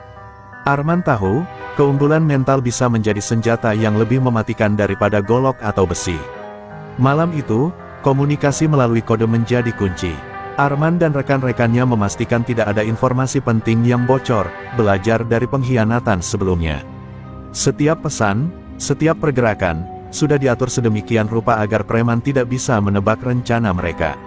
Arman tahu, keunggulan mental bisa menjadi senjata yang lebih mematikan daripada golok atau besi. Malam itu, komunikasi melalui kode menjadi kunci. Arman dan rekan-rekannya memastikan tidak ada informasi penting yang bocor, belajar dari pengkhianatan sebelumnya. Setiap pesan, setiap pergerakan, sudah diatur sedemikian rupa agar preman tidak bisa menebak rencana mereka.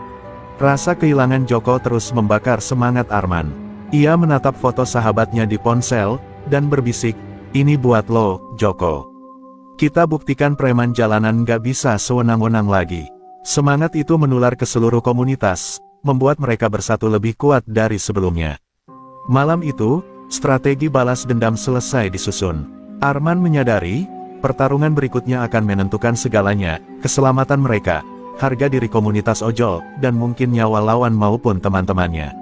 Rasa kehilangan Joko terus membakar semangat Arman. Ia menatap foto sahabatnya di ponsel, dan berbisik, ini buat lo, Joko. Kita buktikan preman jalanan gak bisa sewenang-wenang lagi. Semangat itu menular ke seluruh komunitas, membuat mereka bersatu lebih kuat dari sebelumnya. Malam itu, strategi balas dendam selesai disusun. Arman menyadari, pertarungan berikutnya akan menentukan segalanya, keselamatan mereka, harga diri komunitas ojol, dan mungkin nyawa lawan maupun teman-temannya.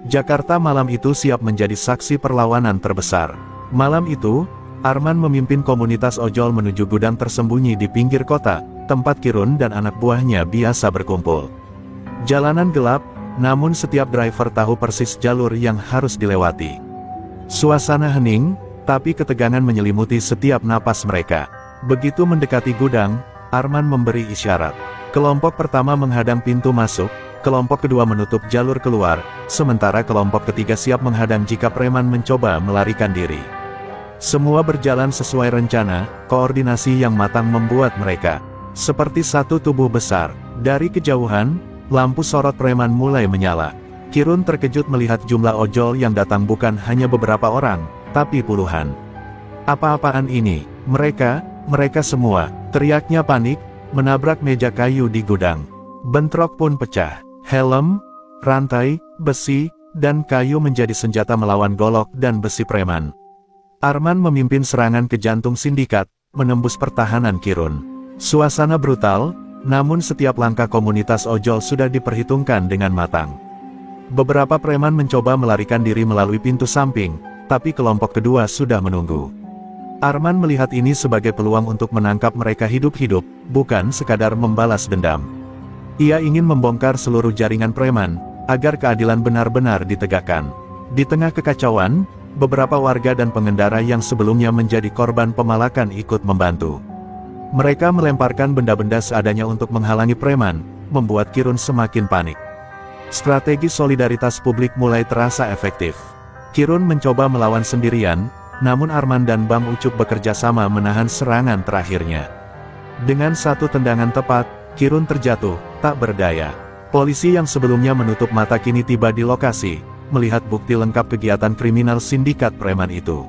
Jakarta malam itu siap menjadi saksi perlawanan terbesar. Malam itu, Arman memimpin komunitas ojol menuju gudang tersembunyi di pinggir kota, tempat Kirun dan anak buahnya biasa berkumpul. Jalanan gelap, namun setiap driver tahu persis jalur yang harus dilewati. Suasana hening, tapi ketegangan menyelimuti setiap napas mereka. Begitu mendekati gudang, Arman memberi isyarat. Kelompok pertama menghadang pintu masuk, kelompok kedua menutup jalur keluar, sementara kelompok ketiga siap menghadang jika preman mencoba melarikan diri. Semua berjalan sesuai rencana, koordinasi yang matang membuat mereka seperti satu tubuh besar. Dari kejauhan, lampu sorot preman mulai menyala. Kirun terkejut melihat jumlah ojol yang datang bukan hanya beberapa orang, tapi puluhan. Apa-apaan ini? Mereka semua, teriaknya panik, menabrak meja kayu di gudang. Bentrok pun pecah. Helm, rantai, besi, dan kayu menjadi senjata melawan golok dan besi preman. Arman memimpin serangan ke jantung sindikat, menembus pertahanan Kirun. Suasana brutal, namun setiap langkah komunitas ojol sudah diperhitungkan dengan matang. Beberapa preman mencoba melarikan diri melalui pintu samping, tapi kelompok kedua sudah menunggu. Arman melihat ini sebagai peluang untuk menangkap mereka hidup-hidup, bukan sekadar membalas dendam. Ia ingin membongkar seluruh jaringan preman, agar keadilan benar-benar ditegakkan. Di tengah kekacauan, beberapa warga dan pengendara yang sebelumnya menjadi korban pemalakan ikut membantu. Mereka melemparkan benda-benda seadanya untuk menghalangi preman, membuat Kirun semakin panik. Strategi solidaritas publik mulai terasa efektif. Kirun mencoba melawan sendirian, namun Arman dan Bang Ucup bekerja sama menahan serangan terakhirnya. Dengan satu tendangan tepat, Kirun terjatuh, tak berdaya. Polisi yang sebelumnya menutup mata kini tiba di lokasi, melihat bukti lengkap kegiatan kriminal sindikat preman itu.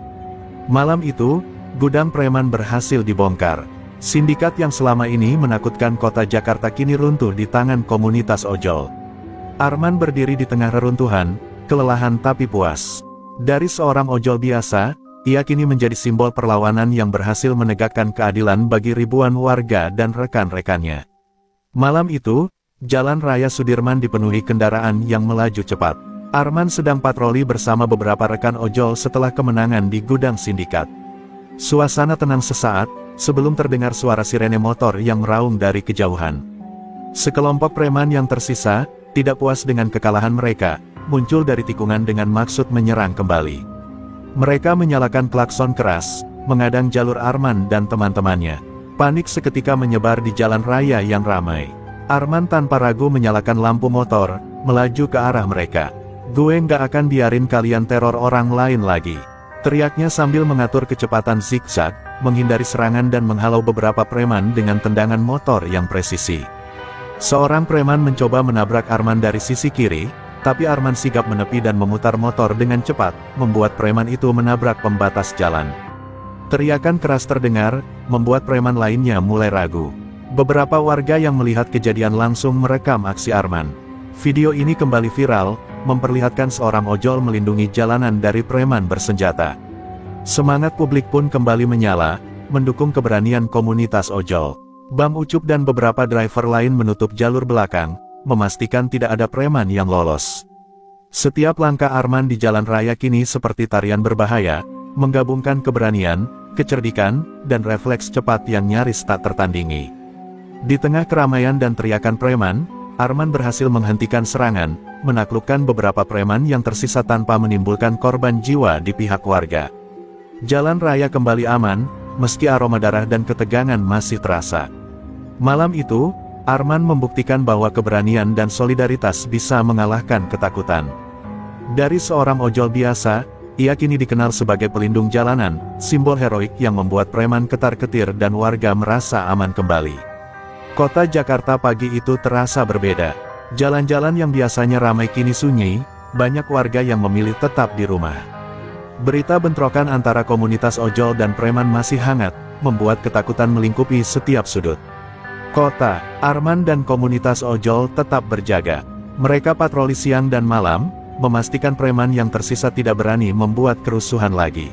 Malam itu, gudang preman berhasil dibongkar. Sindikat yang selama ini menakutkan kota Jakarta kini runtuh di tangan komunitas ojol. Arman berdiri di tengah reruntuhan, kelelahan tapi puas. Dari seorang ojol biasa, ia kini menjadi simbol perlawanan yang berhasil menegakkan keadilan bagi ribuan warga dan rekan-rekannya. Malam itu, Jalan Raya Sudirman dipenuhi kendaraan yang melaju cepat. Arman sedang patroli bersama beberapa rekan ojol setelah kemenangan di gudang sindikat. Suasana tenang sesaat, sebelum terdengar suara sirene motor yang meraung dari kejauhan. Sekelompok preman yang tersisa, tidak puas dengan kekalahan mereka, muncul dari tikungan dengan maksud menyerang kembali. Mereka menyalakan klakson keras, mengadang jalur Arman dan teman-temannya. Panik seketika menyebar di jalan raya yang ramai. Arman tanpa ragu menyalakan lampu motor, melaju ke arah mereka. "Gue nggak akan biarin kalian teror orang lain lagi," teriaknya sambil mengatur kecepatan zigzag, menghindari serangan dan menghalau beberapa preman dengan tendangan motor yang presisi. Seorang preman mencoba menabrak Arman dari sisi kiri, tapi Arman sigap menepi dan memutar motor dengan cepat, membuat preman itu menabrak pembatas jalan. Teriakan keras terdengar, membuat preman lainnya mulai ragu. Beberapa warga yang melihat kejadian langsung merekam aksi Arman. Video ini kembali viral, memperlihatkan seorang ojol melindungi jalanan dari preman bersenjata. Semangat publik pun kembali menyala, mendukung keberanian komunitas ojol. Bang Ucup dan beberapa driver lain menutup jalur belakang, memastikan tidak ada preman yang lolos. Setiap langkah Arman di jalan raya kini seperti tarian berbahaya, menggabungkan keberanian, kecerdikan, dan refleks cepat yang nyaris tak tertandingi. Di tengah keramaian dan teriakan preman, Arman berhasil menghentikan serangan, menaklukkan beberapa preman yang tersisa tanpa menimbulkan korban jiwa di pihak warga. Jalan raya kembali aman, meski aroma darah dan ketegangan masih terasa. Malam itu, Arman membuktikan bahwa keberanian dan solidaritas bisa mengalahkan ketakutan. Dari seorang ojol biasa, ia kini dikenal sebagai pelindung jalanan, simbol heroik yang membuat preman ketar-ketir dan warga merasa aman kembali. Kota Jakarta pagi itu terasa berbeda. Jalan-jalan yang biasanya ramai kini sunyi, banyak warga yang memilih tetap di rumah. Berita bentrokan antara komunitas ojol dan preman masih hangat, membuat ketakutan melingkupi setiap sudut. Kota, Arman dan komunitas ojol tetap berjaga. Mereka patroli siang dan malam, memastikan preman yang tersisa tidak berani membuat kerusuhan lagi.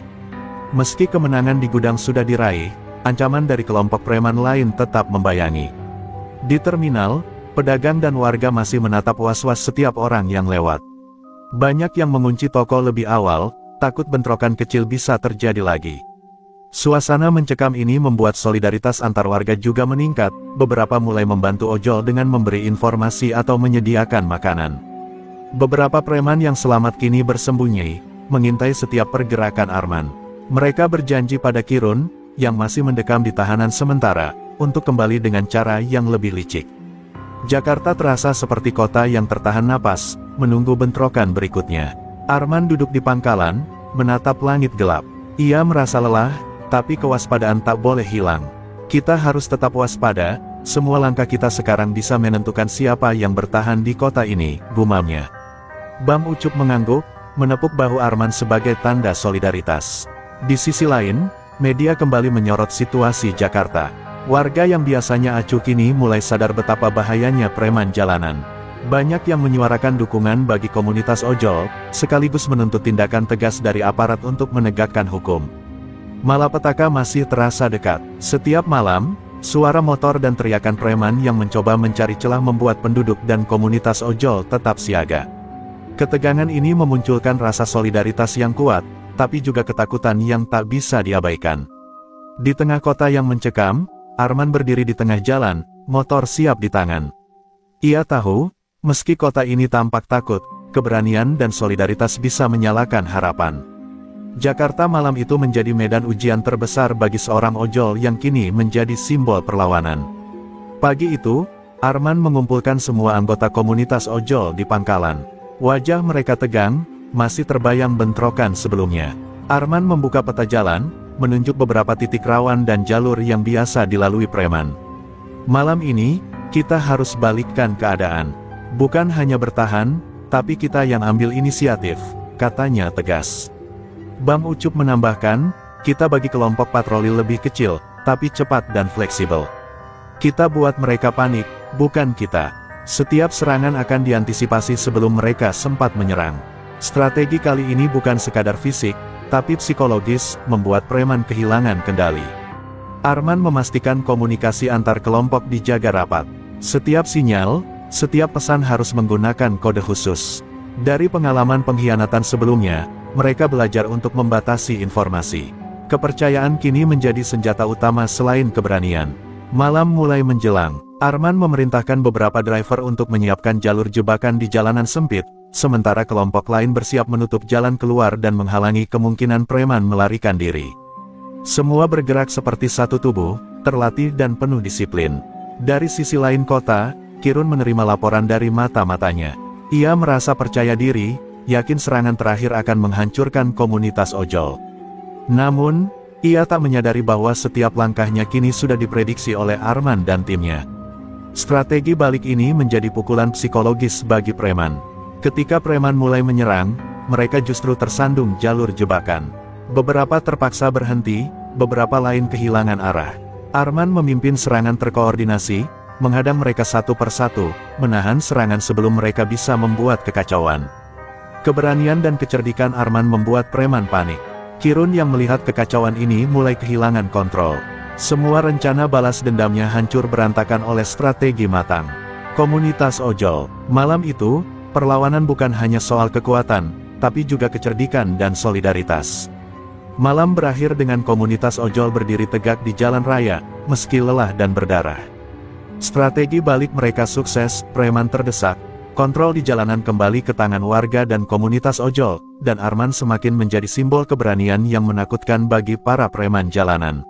Meski kemenangan di gudang sudah diraih, ancaman dari kelompok preman lain tetap membayangi. Di terminal, pedagang dan warga masih menatap was-was setiap orang yang lewat. Banyak yang mengunci toko lebih awal, takut bentrokan kecil bisa terjadi lagi. Suasana mencekam ini membuat solidaritas antar warga juga meningkat, beberapa mulai membantu ojol dengan memberi informasi atau menyediakan makanan. Beberapa preman yang selamat kini bersembunyi, mengintai setiap pergerakan Arman. Mereka berjanji pada Kirun, yang masih mendekam di tahanan sementara, untuk kembali dengan cara yang lebih licik. Jakarta terasa seperti kota yang tertahan napas, menunggu bentrokan berikutnya. Arman duduk di pangkalan, menatap langit gelap. Ia merasa lelah, tapi kewaspadaan tak boleh hilang. Kita harus tetap waspada, semua langkah kita sekarang bisa menentukan siapa yang bertahan di kota ini, gumamnya. Bang Ucup mengangguk, menepuk bahu Arman sebagai tanda solidaritas. Di sisi lain, media kembali menyorot situasi Jakarta. Warga yang biasanya acuh kini mulai sadar betapa bahayanya preman jalanan. Banyak yang menyuarakan dukungan bagi komunitas ojol, sekaligus menuntut tindakan tegas dari aparat untuk menegakkan hukum. Malapetaka masih terasa dekat. Setiap malam, suara motor dan teriakan preman yang mencoba mencari celah membuat penduduk dan komunitas ojol tetap siaga. Ketegangan ini memunculkan rasa solidaritas yang kuat, tapi juga ketakutan yang tak bisa diabaikan. Di tengah kota yang mencekam, Arman berdiri di tengah jalan, motor siap di tangan. Ia tahu, meski kota ini tampak takut, keberanian dan solidaritas bisa menyalakan harapan. Jakarta malam itu menjadi medan ujian terbesar bagi seorang ojol yang kini menjadi simbol perlawanan. Pagi itu, Arman mengumpulkan semua anggota komunitas ojol di pangkalan. Wajah mereka tegang, masih terbayang bentrokan sebelumnya. Arman membuka peta jalan, menunjuk beberapa titik rawan dan jalur yang biasa dilalui preman. Malam ini, kita harus balikkan keadaan. Bukan hanya bertahan, tapi kita yang ambil inisiatif, katanya tegas. Bang Ucup menambahkan, kita bagi kelompok patroli lebih kecil, tapi cepat dan fleksibel. Kita buat mereka panik, bukan kita. Setiap serangan akan diantisipasi sebelum mereka sempat menyerang. Strategi kali ini bukan sekadar fisik, tapi psikologis, membuat preman kehilangan kendali. Arman memastikan komunikasi antar kelompok dijaga rapat. Setiap sinyal, setiap pesan harus menggunakan kode khusus. Dari pengalaman pengkhianatan sebelumnya, mereka belajar untuk membatasi informasi. Kepercayaan kini menjadi senjata utama selain keberanian. Malam mulai menjelang. Arman memerintahkan beberapa driver untuk menyiapkan jalur jebakan di jalanan sempit, sementara kelompok lain bersiap menutup jalan keluar dan menghalangi kemungkinan preman melarikan diri. Semua bergerak seperti satu tubuh, terlatih dan penuh disiplin. Dari sisi lain kota, Kirun menerima laporan dari mata-matanya. Ia merasa percaya diri, yakin serangan terakhir akan menghancurkan komunitas ojol. Namun, ia tak menyadari bahwa setiap langkahnya kini sudah diprediksi oleh Arman dan timnya. Strategi balik ini menjadi pukulan psikologis bagi preman. Ketika preman mulai menyerang, mereka justru tersandung jalur jebakan. Beberapa terpaksa berhenti, beberapa lain kehilangan arah. Arman memimpin serangan terkoordinasi, menghadang mereka satu persatu, menahan serangan sebelum mereka bisa membuat kekacauan. Keberanian dan kecerdikan Arman membuat preman panik. Kirun yang melihat kekacauan ini mulai kehilangan kontrol. Semua rencana balas dendamnya hancur berantakan oleh strategi matang. Komunitas ojol. Malam itu, perlawanan bukan hanya soal kekuatan, tapi juga kecerdikan dan solidaritas. Malam berakhir dengan komunitas ojol berdiri tegak di jalan raya, meski lelah dan berdarah. Strategi balik mereka sukses, preman terdesak, kontrol di jalanan kembali ke tangan warga dan komunitas ojol, dan Arman semakin menjadi simbol keberanian yang menakutkan bagi para preman jalanan.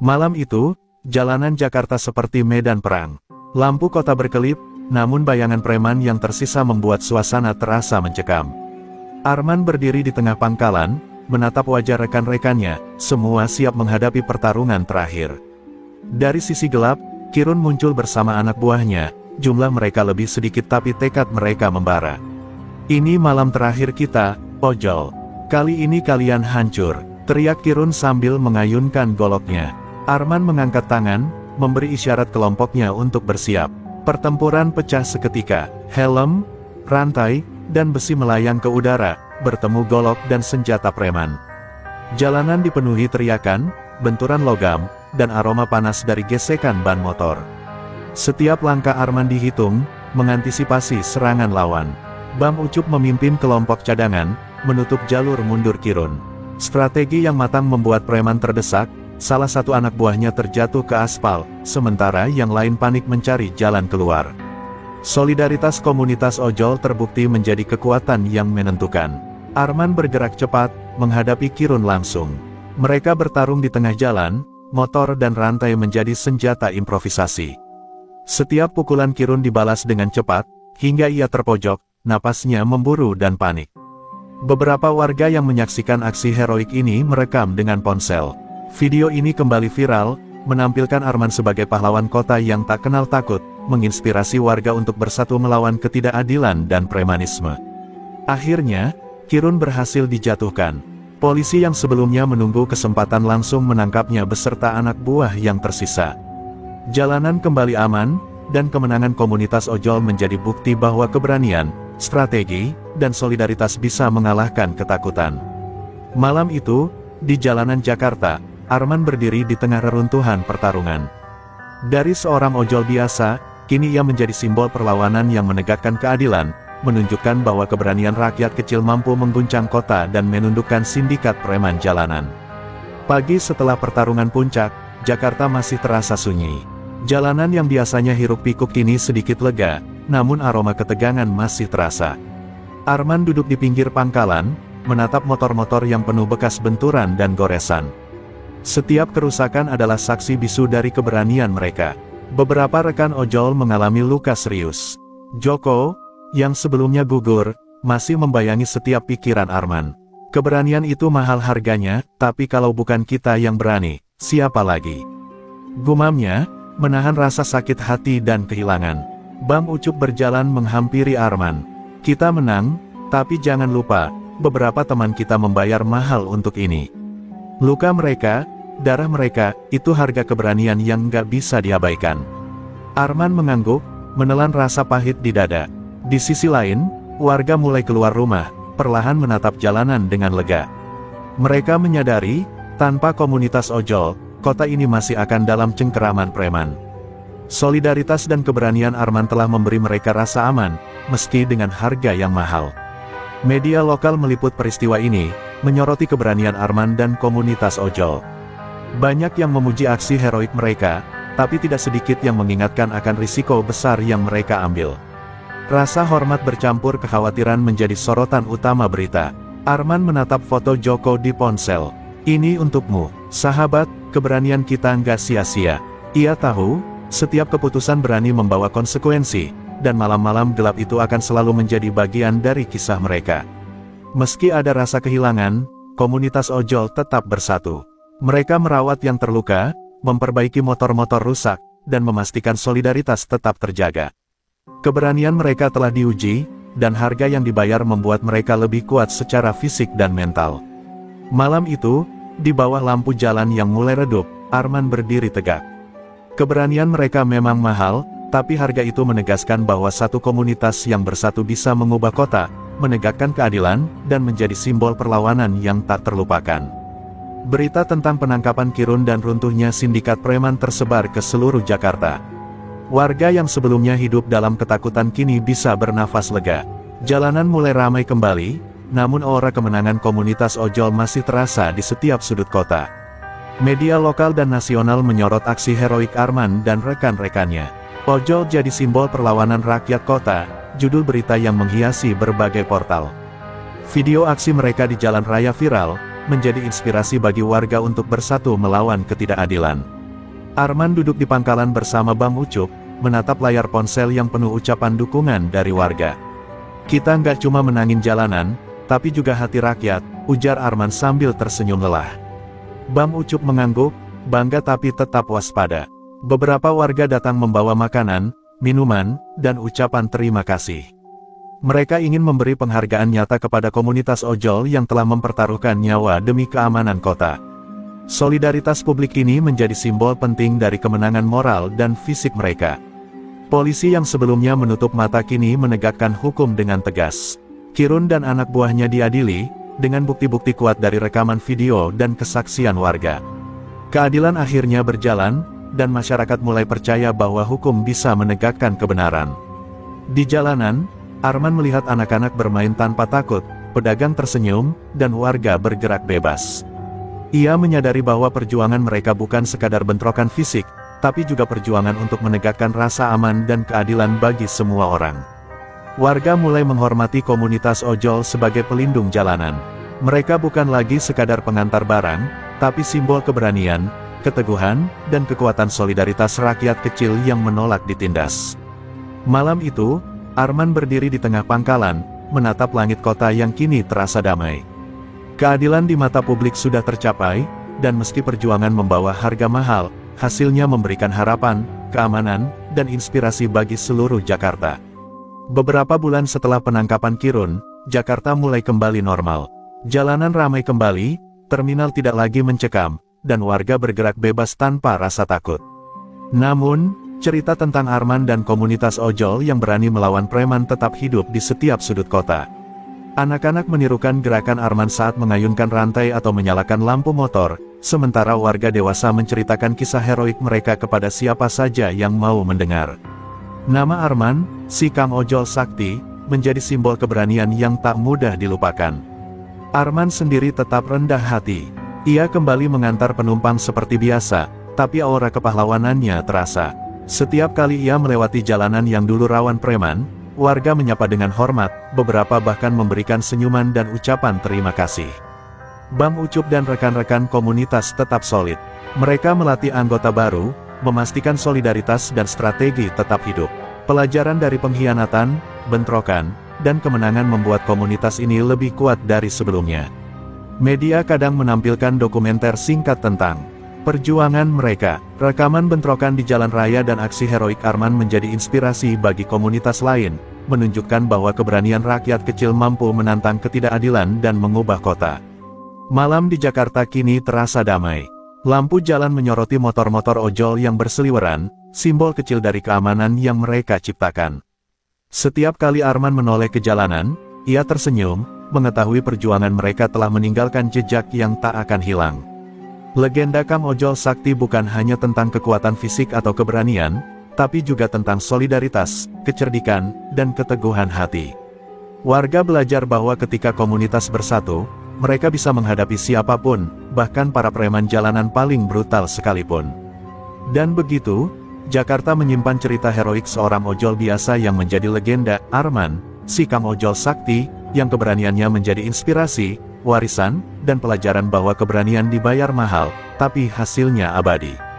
Malam itu, jalanan Jakarta seperti medan perang. Lampu kota berkelip, namun bayangan preman yang tersisa membuat suasana terasa mencekam. Arman berdiri di tengah pangkalan, menatap wajah rekan-rekannya, semua siap menghadapi pertarungan terakhir. Dari sisi gelap, Kirun muncul bersama anak buahnya, jumlah mereka lebih sedikit tapi tekad mereka membara. Ini malam terakhir kita, ojol. Kali ini kalian hancur, teriak Kirun sambil mengayunkan goloknya. Arman mengangkat tangan, memberi isyarat kelompoknya untuk bersiap. Pertempuran pecah seketika, helm, rantai, dan besi melayang ke udara, bertemu golok dan senjata preman. Jalanan dipenuhi teriakan, benturan logam, dan aroma panas dari gesekan ban motor. Setiap langkah Arman dihitung, mengantisipasi serangan lawan. Bam Ucup memimpin kelompok cadangan, menutup jalur mundur Kirun. Strategi yang matang membuat preman terdesak, salah satu anak buahnya terjatuh ke aspal, sementara yang lain panik mencari jalan keluar. Solidaritas komunitas ojol terbukti menjadi kekuatan yang menentukan. Arman bergerak cepat, menghadapi Kirun langsung. Mereka bertarung di tengah jalan, motor dan rantai menjadi senjata improvisasi. Setiap pukulan Kirun dibalas dengan cepat, hingga ia terpojok, napasnya memburu dan panik. Beberapa warga yang menyaksikan aksi heroik ini merekam dengan ponsel. Video ini kembali viral, menampilkan Arman sebagai pahlawan kota yang tak kenal takut, menginspirasi warga untuk bersatu melawan ketidakadilan dan premanisme. Akhirnya, Kirun berhasil dijatuhkan. Polisi yang sebelumnya menunggu kesempatan langsung menangkapnya beserta anak buah yang tersisa. Jalanan kembali aman, dan kemenangan komunitas ojol menjadi bukti bahwa keberanian, strategi, dan solidaritas bisa mengalahkan ketakutan. Malam itu, di jalanan Jakarta, Arman berdiri di tengah reruntuhan pertarungan. Dari seorang ojol biasa, kini ia menjadi simbol perlawanan yang menegakkan keadilan, menunjukkan bahwa keberanian rakyat kecil mampu mengguncang kota dan menundukkan sindikat preman jalanan. Pagi setelah pertarungan puncak, Jakarta masih terasa sunyi. Jalanan yang biasanya hiruk-pikuk kini sedikit lega, namun aroma ketegangan masih terasa. Arman duduk di pinggir pangkalan, menatap motor-motor yang penuh bekas benturan dan goresan. Setiap kerusakan adalah saksi bisu dari keberanian mereka. Beberapa rekan ojol mengalami luka serius. Joko, yang sebelumnya gugur, masih membayangi setiap pikiran Arman. Keberanian itu mahal harganya, tapi kalau bukan kita yang berani, siapa lagi? Gumamnya, menahan rasa sakit hati dan kehilangan. Bam Ucup berjalan menghampiri Arman. Kita menang, tapi jangan lupa, beberapa teman kita membayar mahal untuk ini. Luka mereka, darah mereka, itu harga keberanian yang nggak bisa diabaikan. Arman mengangguk, menelan rasa pahit di dada. Di sisi lain, warga mulai keluar rumah, perlahan menatap jalanan dengan lega. Mereka menyadari, tanpa komunitas ojol, kota ini masih akan dalam cengkeraman preman. Solidaritas dan keberanian Arman telah memberi mereka rasa aman, meski dengan harga yang mahal. Media lokal meliput peristiwa ini, menyoroti keberanian Arman dan komunitas ojol. Banyak yang memuji aksi heroik mereka, tapi tidak sedikit yang mengingatkan akan risiko besar yang mereka ambil. Rasa hormat bercampur kekhawatiran menjadi sorotan utama berita. Arman menatap foto Joko di ponsel. "Ini untukmu, sahabat, keberanian kita nggak sia-sia." Ia tahu, setiap keputusan berani membawa konsekuensi, dan malam-malam gelap itu akan selalu menjadi bagian dari kisah mereka. Meski ada rasa kehilangan, komunitas ojol tetap bersatu. Mereka merawat yang terluka, memperbaiki motor-motor rusak, dan memastikan solidaritas tetap terjaga. Keberanian mereka telah diuji, dan harga yang dibayar membuat mereka lebih kuat secara fisik dan mental. Malam itu, di bawah lampu jalan yang mulai redup, Arman berdiri tegak. Keberanian mereka memang mahal, tapi harga itu menegaskan bahwa satu komunitas yang bersatu bisa mengubah kota, menegakkan keadilan, dan menjadi simbol perlawanan yang tak terlupakan. Berita tentang penangkapan Kirun dan runtuhnya sindikat preman tersebar ke seluruh Jakarta. Warga yang sebelumnya hidup dalam ketakutan kini bisa bernafas lega. Jalanan mulai ramai kembali, namun aura kemenangan komunitas ojol masih terasa di setiap sudut kota. Media lokal dan nasional menyorot aksi heroik Arman dan rekan-rekannya. "Ojol jadi simbol perlawanan rakyat kota," judul berita yang menghiasi berbagai portal. Video aksi mereka di jalan raya viral, menjadi inspirasi bagi warga untuk bersatu melawan ketidakadilan. Arman duduk di pangkalan bersama Bang Ucup, menatap layar ponsel yang penuh ucapan dukungan dari warga. "Kita nggak cuma menangin jalanan, tapi juga hati rakyat," ujar Arman sambil tersenyum lelah. Bang Ucup mengangguk, bangga tapi tetap waspada. Beberapa warga datang membawa makanan, minuman, dan ucapan terima kasih. Mereka ingin memberi penghargaan nyata kepada komunitas ojol yang telah mempertaruhkan nyawa demi keamanan kota. Solidaritas publik ini menjadi simbol penting dari kemenangan moral dan fisik mereka. Polisi yang sebelumnya menutup mata kini menegakkan hukum dengan tegas. Kirun dan anak buahnya diadili, dengan bukti-bukti kuat dari rekaman video dan kesaksian warga. Keadilan akhirnya berjalan, dan masyarakat mulai percaya bahwa hukum bisa menegakkan kebenaran. Di jalanan, Arman melihat anak-anak bermain tanpa takut, pedagang tersenyum, dan warga bergerak bebas. Ia menyadari bahwa perjuangan mereka bukan sekadar bentrokan fisik, tapi juga perjuangan untuk menegakkan rasa aman dan keadilan bagi semua orang. Warga mulai menghormati komunitas ojol sebagai pelindung jalanan. Mereka bukan lagi sekadar pengantar barang, tapi simbol keberanian, keteguhan, dan kekuatan solidaritas rakyat kecil yang menolak ditindas. Malam itu, Arman berdiri di tengah pangkalan, menatap langit kota yang kini terasa damai. Keadilan di mata publik sudah tercapai, dan meski perjuangan membawa harga mahal, hasilnya memberikan harapan, keamanan, dan inspirasi bagi seluruh Jakarta. Beberapa bulan setelah penangkapan Kirun, Jakarta mulai kembali normal. Jalanan ramai kembali, terminal tidak lagi mencekam, dan warga bergerak bebas tanpa rasa takut. Namun, cerita tentang Arman dan komunitas ojol yang berani melawan preman tetap hidup di setiap sudut kota. Anak-anak menirukan gerakan Arman saat mengayunkan rantai atau menyalakan lampu motor, sementara warga dewasa menceritakan kisah heroik mereka kepada siapa saja yang mau mendengar. Nama Arman, si Kang Ojol Sakti, menjadi simbol keberanian yang tak mudah dilupakan. Arman sendiri tetap rendah hati. Ia kembali mengantar penumpang seperti biasa, tapi aura kepahlawanannya terasa. Setiap kali ia melewati jalanan yang dulu rawan preman, warga menyapa dengan hormat, beberapa bahkan memberikan senyuman dan ucapan terima kasih. Bang Ucup dan rekan-rekan komunitas tetap solid. Mereka melatih anggota baru, memastikan solidaritas dan strategi tetap hidup. Pelajaran dari pengkhianatan, bentrokan, dan kemenangan membuat komunitas ini lebih kuat dari sebelumnya. Media kadang menampilkan dokumenter singkat tentang perjuangan mereka. Rekaman bentrokan di jalan raya dan aksi heroik Arman menjadi inspirasi bagi komunitas lain, menunjukkan bahwa keberanian rakyat kecil mampu menantang ketidakadilan dan mengubah kota. Malam di Jakarta kini terasa damai. Lampu jalan menyoroti motor-motor ojol yang berseliweran, simbol kecil dari keamanan yang mereka ciptakan. Setiap kali Arman menoleh ke jalanan, ia tersenyum, mengetahui perjuangan mereka telah meninggalkan jejak yang tak akan hilang. Legenda Kang Ojol Sakti bukan hanya tentang kekuatan fisik atau keberanian, tapi juga tentang solidaritas, kecerdikan, dan keteguhan hati. Warga belajar bahwa ketika komunitas bersatu, mereka bisa menghadapi siapapun, bahkan para preman jalanan paling brutal sekalipun. Dan begitu, Jakarta menyimpan cerita heroik seorang ojol biasa yang menjadi legenda, Arman, si Kang Ojol Sakti, yang keberaniannya menjadi inspirasi, warisan, dan pelajaran bahwa keberanian dibayar mahal, tapi hasilnya abadi.